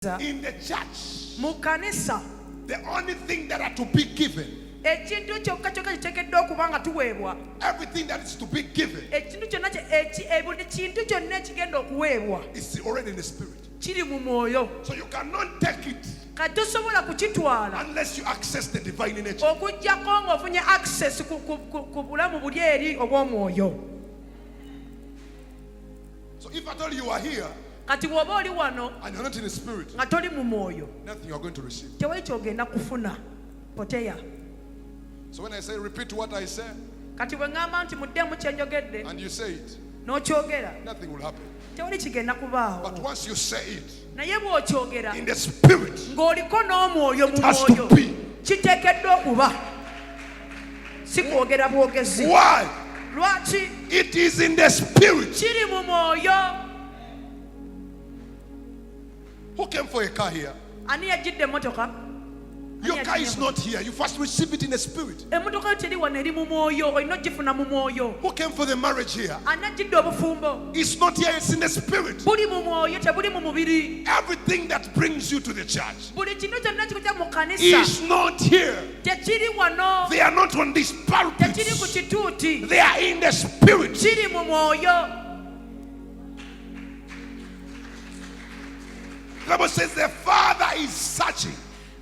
In the church, mukanisa the only thing that are to be given, ekintu kyokka kiteekeddwa okuba nga tuweebwa, everything that is to be given ekintu kyonna buli kintu kyonna ekigenda okuweebwa is already in the spirit. kiri mu mwoyo. So you cannot take it Kati tosobola kukitwala unless you access the divine nature. okuggyako ng'ofunye access ku bulamu buli eri obw'omwoyo. So if at all you are here Kati bw'oba oli wano and you're not in the spirit, nga toli mu mwoyo, nothing you are going to receive. tewali kyogenda kufuna. Poteya. So when I say repeat what I said Kati bwe ŋŋamba nti muddemu kye njogedde and you say it, n'okyogera, nothing will happen. tewali kigenda kubaawo. But once you say it Naye bw'okyogera in the spirit, ng'oliko n'omwoyo mu it has to mwoyo, be. kiteekeddwa okuba, si kwogera bwogezi. Why? Lwaki? It is in the spirit. Kiri mu mwoyo. Who came for a car here? Ani yajjidde emmotoka? Your car is not here. You first receive it in the spirit. Emmotoka yo teri wano, eri mu mwoyo, olina ogifuna mu mwoyo. Who came for the marriage here? Ani ajjidde obufumbo? It's not here, it's in the spirit. Buli mu mwoyo, tebuli mu mubiri. Everything that brings you to the church Buli kintu kyonna kikujja mu kanisa is not here. tekiri wano, They are not on this tekiri ku pulpit. kituuti, They are in the spirit. kiri mu mwoyo. The Bible says the Father is searching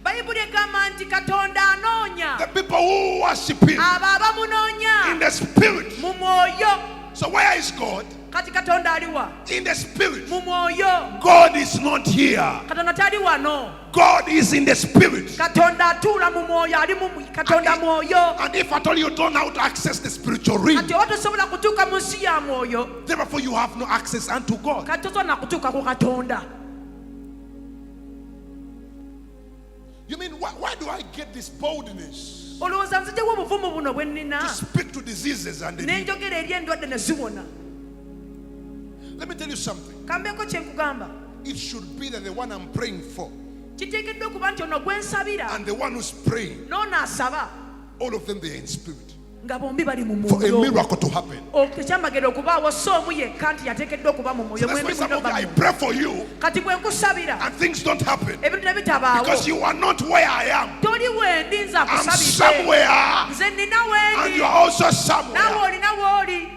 Bayibuli egamba nti Katonda anoonya the people who worship Him abo in abamunoonya the spirit. mu mwoyo. So where is God? Kati Katonda aliwa In the spirit. mu mwoyo. God is not here. Katonda tali wano. God is in the spirit. Katonda atuula mu mwoyo, ali mu Katonda mwoyo. And if at all you don't know how to access the spiritual realm, Kati oba tosobola kutuuka mu nsi ya mwoyo, therefore you have no access unto God. kati tosobola na kutuuka ku Katonda. You mean, why do I get this boldness Olowooza nzijewo obuvumu buno bwe nnina to speak to diseases and ne diseases? njogera eri endwadde ne ziwona? Let me tell you something. Kambeeko kye nkugamba. It should be that the one I'm praying for Kiteekeddwa okuba nti ono gwe nsabira and the one who's praying, n'ono asaba, all of them, they are in spirit. nga bombi bali mu For a mwoyo. miracle to happen. Ekyamagero okubaawo so omu yekka nti yateekeddwa okuba mu mwoyo. So that's why some of you, I pray for you Kati bwe nkusabira and things don't happen ebintu ne bitabaawo, because you are not where I am. toli wendi, nze I'm akusabidde, somewhere nze nina and wendi, you are also nawe somewhere. olina wooli.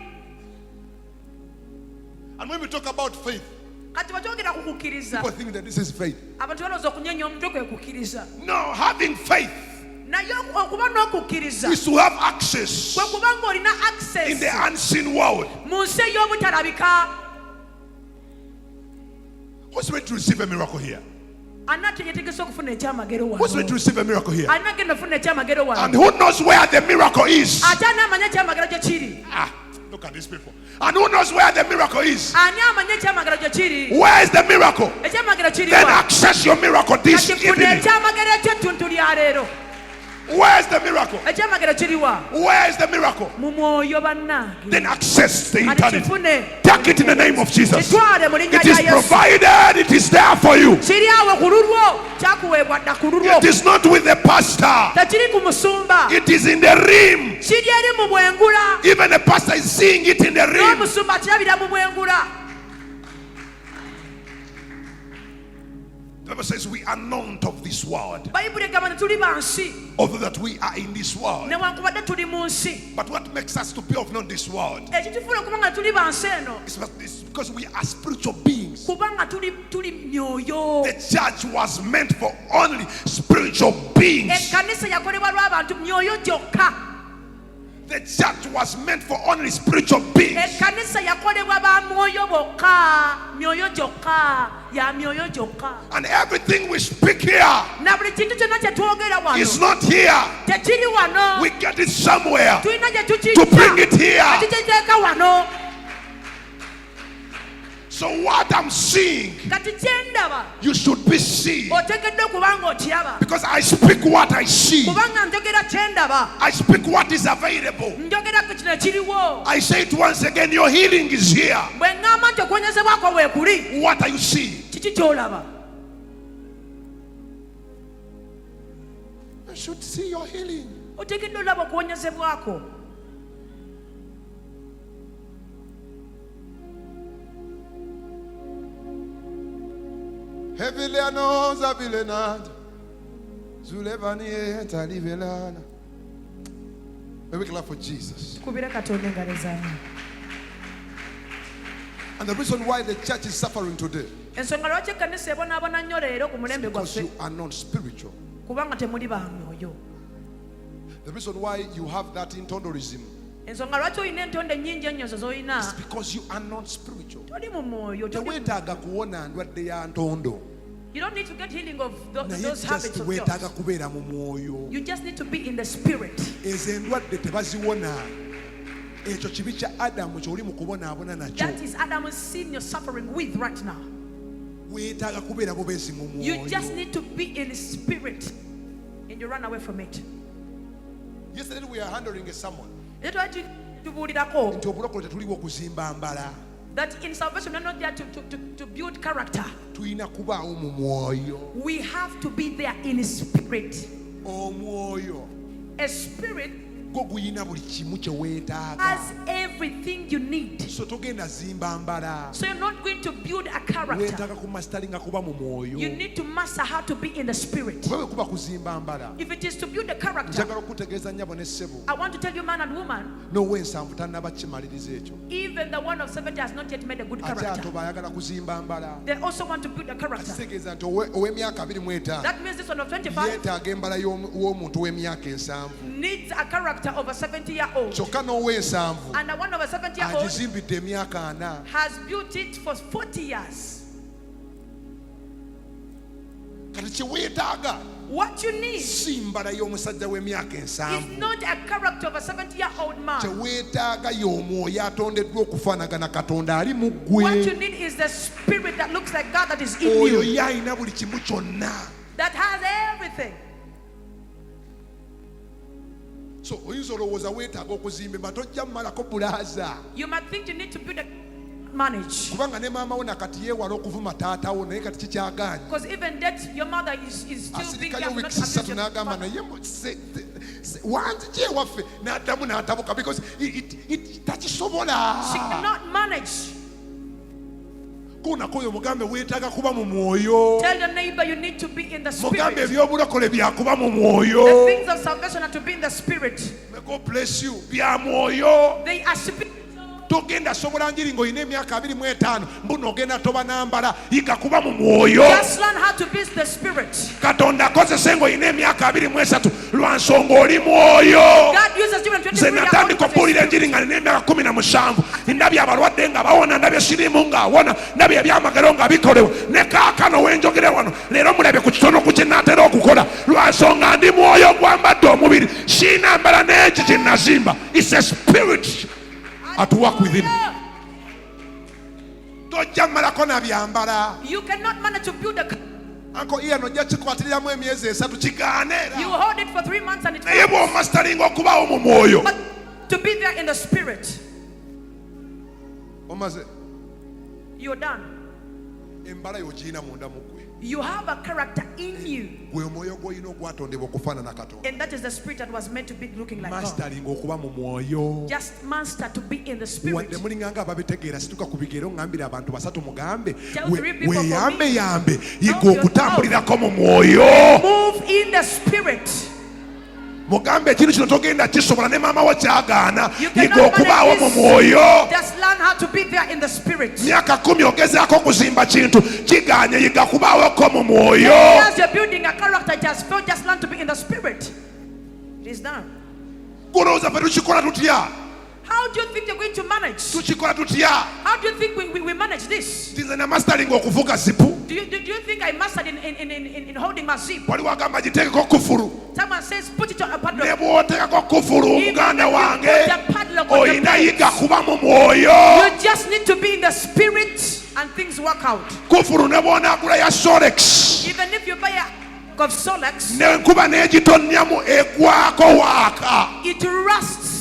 And when we talk about faith, Kati batwogera ku kukkiriza, people think that this is faith. abantu balowooza okunyenya omutwe kwe kukkiriza. No, having faith Naye okuba n'okukkiriza is to have access kwe kuba ng'olina in the access unseen world. mu nsi ey'obutalabika. Who's ready to receive a miracle here? Anna yetegese okufuna ekyamagero Who's ready to wano. receive a miracle here? Anna agenda ofuna ekyamagero And wano. who knows where the miracle is? Ate ani amanya ekyamagero gye kiri? Look at these people. And who knows where the miracle is? Ani amanya ekyamagero gye kiri? Where is the miracle? Ekyamagero kiri Then wa? access your miracle this Kati funa evening. ekyamagero eky'ettuntu lya leero. Where is the miracle? Ekyamagero kiri wa? Where is the miracle? Mu mwoyo bannange. Then access the Kati eternity. kifune. Take it in the name of Jesus. Kitwale mu linnya It lya is Yesu. provided, it is there for you. Kiri awo ku lulwo, kyakuweebwa dda ku lulwo. It is not with the pastor, Tekiri ku musumba. it is in the rim. Kiri eri mu bwengula. Even the pastor is seeing it in the rim. N'omusumba kirabira mu bwengula. The Bible says we are not of this world, Bayibuli egamba nti tuli ba nsi, although that we are in this world. newankubadde tuli mu nsi. But what makes us to be of not this world Ekitufuula okuba nga tuli ba nsi eno, is because we are spiritual beings. kubanga tuli myoyo. The church was meant for only spiritual beings. Ekkanisa yakolebwa lw'abantu myoyo gyokka. The church was meant for only spiritual beings. Ekkanisa yakolebwa ba mwoyo bokka, myoyo gyokka, ya myoyo gyokka. And everything we speak here Na buli kintu kyonna kye twogera wano is not here. tekiri wano. We get it somewhere Tulina gye to bring it tukijja, here. tukiteeka wano. So what I'm seeing, Kati kye ndaba you should be seeing. oteekeddwa okuba ng'okiraba. Because I speak what I see. Kubanga njogera kye ndaba, I speak what is available. njogera ku kino ekiriwo. I say it once again, your healing is here. Bwe ŋŋamba nti okuwonyezebwako weekuli, What are you seeing? kiki ky'olaba? You should see your healing. Oteekeddwa olaba okuwonyezebwako. Hevilano Zavilenad Zulevani Talivelana. May we clap for Jesus. And the reason why the church is suffering today is because you are not spiritual. The reason why you have that intondorism is because you are not spiritual. You don't need to get healing of those habits of yours. You just need to be in the spirit. That is Adam's sin you're suffering with right now. You just need to be in the spirit and you run away from it. Yesterday we are handling someone That in salvation we're not there to build character. We have to be there in spirit. A spirit has everything you need. So you're not going to build a character. You need to master how to be in the spirit. If it is to build a character, I want to tell you, man and woman, even the one of 70 has not yet made a good character. They also want to build a character. That means this one of 25 needs a character of a 70-year-old. And the one of a 70-year-old has built it for 40 years. What you need is not a character of a 70-year-old man. What you need is the spirit that looks like God that is in you, that has everything. So you might think you need to build a manage. Because even that your mother is still being careful not to abuse your father. She cannot manage. Tell your neighbor you need to be in the spirit. The things of salvation are to be in the spirit. God bless you. They are spiritual. Togenda sobola njiri ngoine emyaka 25 mbuno ogenda toba nambala yiga kuba mu mwoyo. Just learn how to be the spirit. Katonda akozesa ngoine emyaka 23 lwa nsonga oli mwoyo. God uses you in 23 years. Natandika okuwulira enjiri nga nina emyaka 17 ndabye abalwadde nga bawona ndabye sirimu nga wona ndabye ebyamagero nga bikolewa ne kaakano wenjogere wano leero mulabye ku kitono ku kye naatera okukola lwa nsonga ndi mwoyo gwambadde omubiri siinambala n'eki kye nazimba. It's a spirit at work within. You cannot manage to build a. Uncle Ian, you hold it for 3 months and it fails. But to be there in the spirit, you're done. You have a character in you, and that is the spirit that was meant to be looking like God. Just master to be in the spirit. Tell 3 people for me. Move in the spirit. Mugambe ekintu kino togenda kisobola ne maama wo kyagaana yiga okubaawo mu mwoyo. Just learn how to be there in the spirit. Myaka 10 ogezaako okuzimba kintu kigaanye yiga kubaawoko mu mwoyo. As you're building a character, just learn to be in the spirit. It is done. Kulowooza fe tukikola tutya? How do you think you're going to manage? Tukikola tutya? How do you think we manage this? Nze na mastering okuvuga zipu. Do you think I mastered in holding my zip? Waliwo agamba giteekeko kufuru. Someone says put it on a padlock. Ne bw'oteekako kufuru omuganda wange oyina yiga kuba mu mwoyo. You just need to be in the spirit and things work out. Kufuru ne bw'onaagula ya Solex. Even if you buy a of Solex, n'enkuba n'egitonnyamu egwako waaka. It rusts.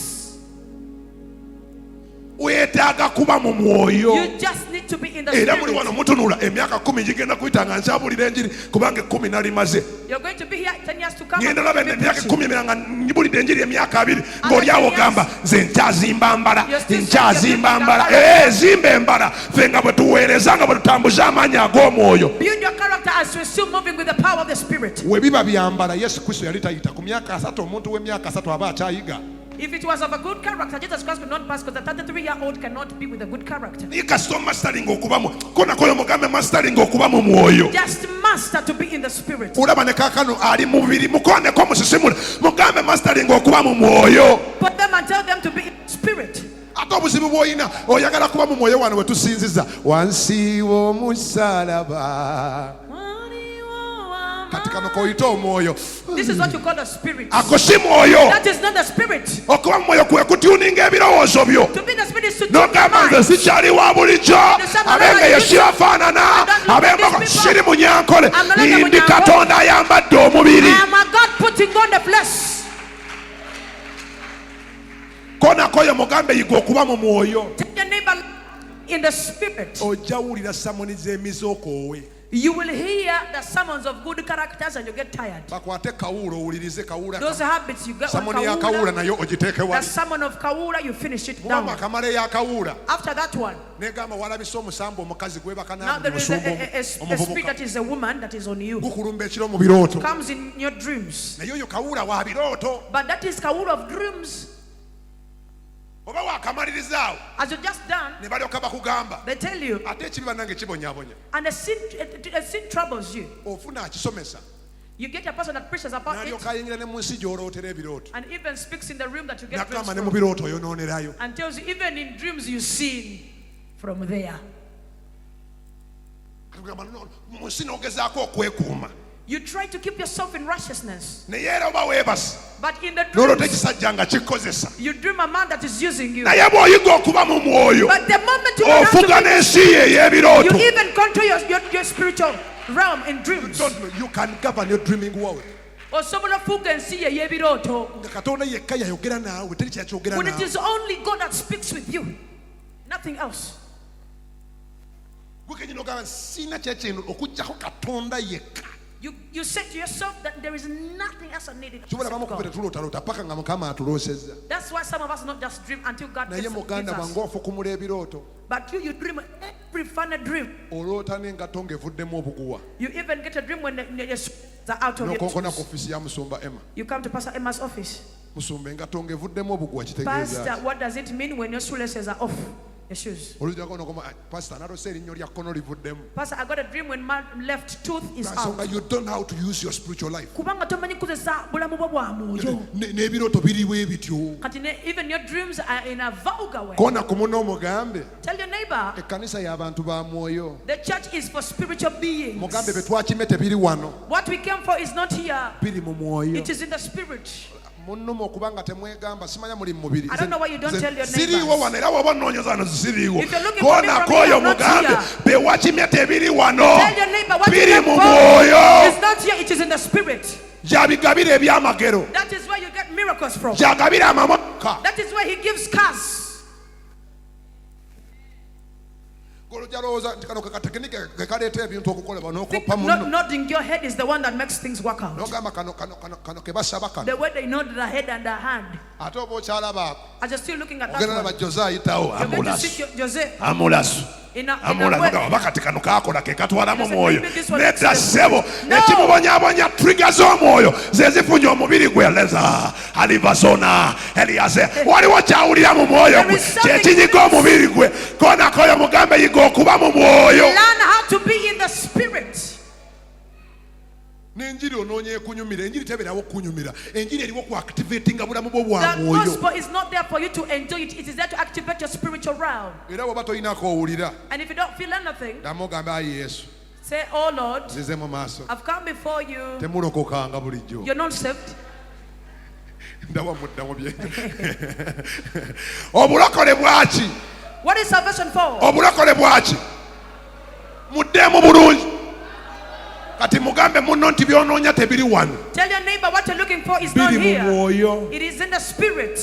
Wetaaga kuba mu mwoyo. You just need to be in the spirit. Era muli wano mutunula emyaka 10 gigenda kuyita nga nkyabulira enjiri kubanga 10 nalimaze. You're going to be here 10 years to come. Ngenda laba emyaka 10 nga nyibulidde enjiri emyaka 2 ng'oli awo gamba nze nkyazimba mbala nkyazimba mbala zimba embala ffe nga bwe tuweereza nga bwe tutambuza amaanyi ag'omwoyo. Build your character as we're still moving with the power of the Spirit. Webiba byambala Yesu Kristo yali tayita ku myaka 3 omuntu w'emyaka 3 aba akyayiga. If it was of a good character, Jesus Christ could not pass because the 33-year-old cannot be with a good character. Just master to be in the Spirit. Put them and tell them to be in the Spirit. oyagala kuba mu mwoyo wano wetusinziza wansi w'omusalaba kati kano koyita omwoyo. This is what you call a spirit. Ako si mwoyo. That is not the spirit. Okuba mu mwoyo kwe kutuninga ebirowoozo byo. To be the spirit is to n'ogamba nze sikyali wa bulijjo abenge yesu afaanana abemba siri munyankole ndi katonda ayambadde omubiri. I am a God putting on the flesh. Kona koyo mugambe yiga okuba mu mwoyo. Tell your neighbor in the spirit. Ojja wulira samoni z'emizookowe. You will hear the summons of good characters and you get tired. Those habits you get on Kawura, the summon of Kawura, you finish it down. After that one, now there is a spirit that is a woman that is on you. Comes in your dreams. But that is Kawura of dreams. As you just done, they tell you, and the sin troubles you. You get a person that preaches about it and even speaks in the room that you get dreams from, and tells you even in dreams you sin from there. You try to keep yourself in righteousness. But in the dreams, you dream a man that is using you. But the moment you you even control your spiritual realm in dreams. You can govern your dreaming world. When it is only God that speaks with you, nothing else. You say to yourself that there is nothing else I needed. That's why some of us not just dream until God gives us. But you dream every funny dream. You even get a dream when the are out of your tools. You come to Pastor Emma's office. Pastor, what does it mean when your shoelaces are off? Shoes. Pastor, I got a dream when my left tooth is out. You don't know how to use your spiritual life. Even your dreams are in a vulgar way. Tell your neighbor, the church is for spiritual beings. What we came for is not here. It is in the spirit. I don't know why you don't tell your neighbors. If you're looking for me from here, I'm not here. Tell your neighbor what you came for is not here, it is in the spirit. That is where you get miracles from. That is where he gives cars. Nodding your head is the one that makes things work out. The way they nod the head and the hand. As you're still looking at that one, you're going to see Jose. Bakati kano kakola ke katwalamu mwoyo nedda ssebo ekimubonyabonya trigger z'omwoyo zezifunya omubiri gwe leza alivazona eliyaze waliwo kyawulira mu mwoyo gwe kyekinyiga omubiri gwe kona koyo mugambe yiga okuba mu mwoyo. Learn how to be in the spirit. The gospel is not there for you to enjoy it, it is there to activate your spiritual realm. And if you don't feel anything, say, oh Lord, I've come before you. You're not saved. What is salvation for? Tell your neighbor what you're looking for is not here. It is in the spirit.